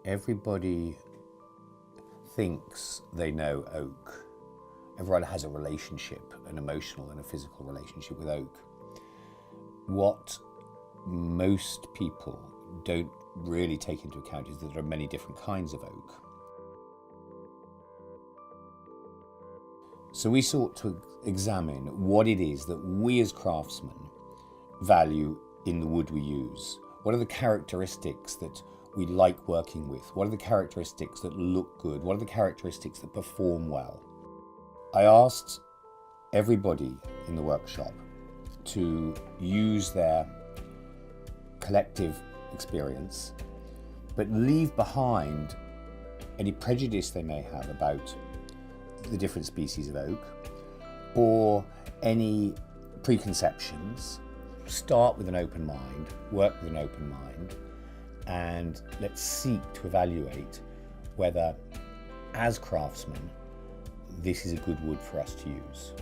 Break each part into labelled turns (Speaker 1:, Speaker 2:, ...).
Speaker 1: Everybody thinks they know oak. Everyone has a relationship, an emotional and a physical relationship with oak. What most people don't really take into account is that there are many different kinds of oak. So we sought to examine what it is that we as craftsmen value in the wood we use. What are the characteristics that we like working with? What are the characteristics that look good? What are the characteristics that perform well? I asked everybody in the workshop to use their collective experience, but leave behind any prejudice they may have about the different species of oak or any preconceptions. Start with an open mind, work with an open mind, and let's seek to evaluate whether, as craftsmen, this is a good wood for us to use.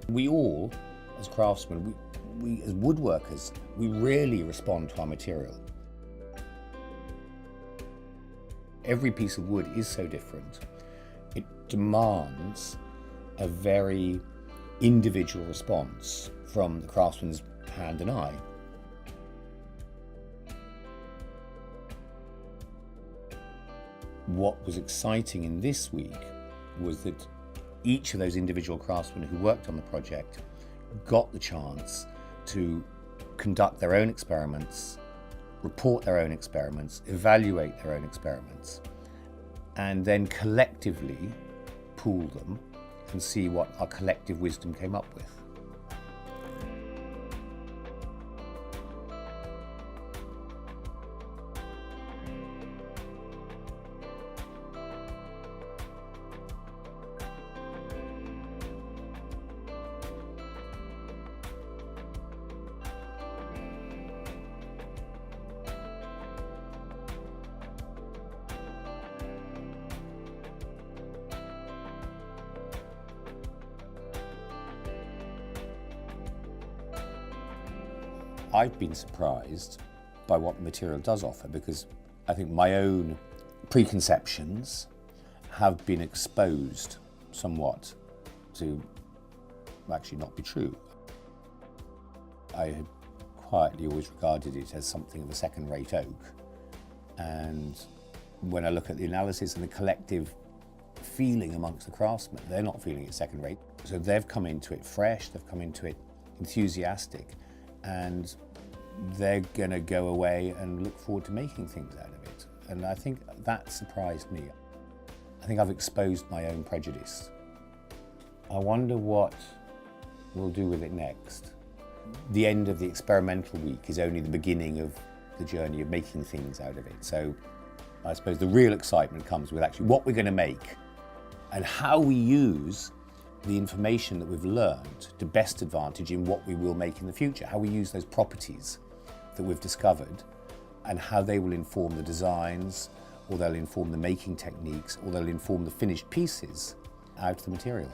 Speaker 1: We all, as craftsmen, we as woodworkers, we really respond to our material. Every piece of wood is so different. It demands a very individual response from the craftsman's hand and eye. What was exciting in this week was that each of those individual craftsmen who worked on the project got the chance to conduct their own experiments, report their own experiments, evaluate their own experiments, and then collectively pool them and see what our collective wisdom came up with. I've been surprised by what the material does offer, because I think my own preconceptions have been exposed somewhat to actually not be true. I had quietly always regarded it as something of a second-rate oak, and when I look at the analysis and the collective feeling amongst the craftsmen, they're not feeling it second-rate. So they've come into it fresh, they've come into it enthusiastic, and they're going to go away and look forward to making things out of it. And I think that surprised me. I think I've exposed my own prejudice. I wonder what we'll do with it next. The end of the experimental week is only the beginning of the journey of making things out of it. So I suppose the real excitement comes with actually what we're going to make and how we use the information that we've learned to best advantage in what we will make in the future, how we use those properties that we've discovered and how they will inform the designs, or they'll inform the making techniques, or they'll inform the finished pieces out of the material.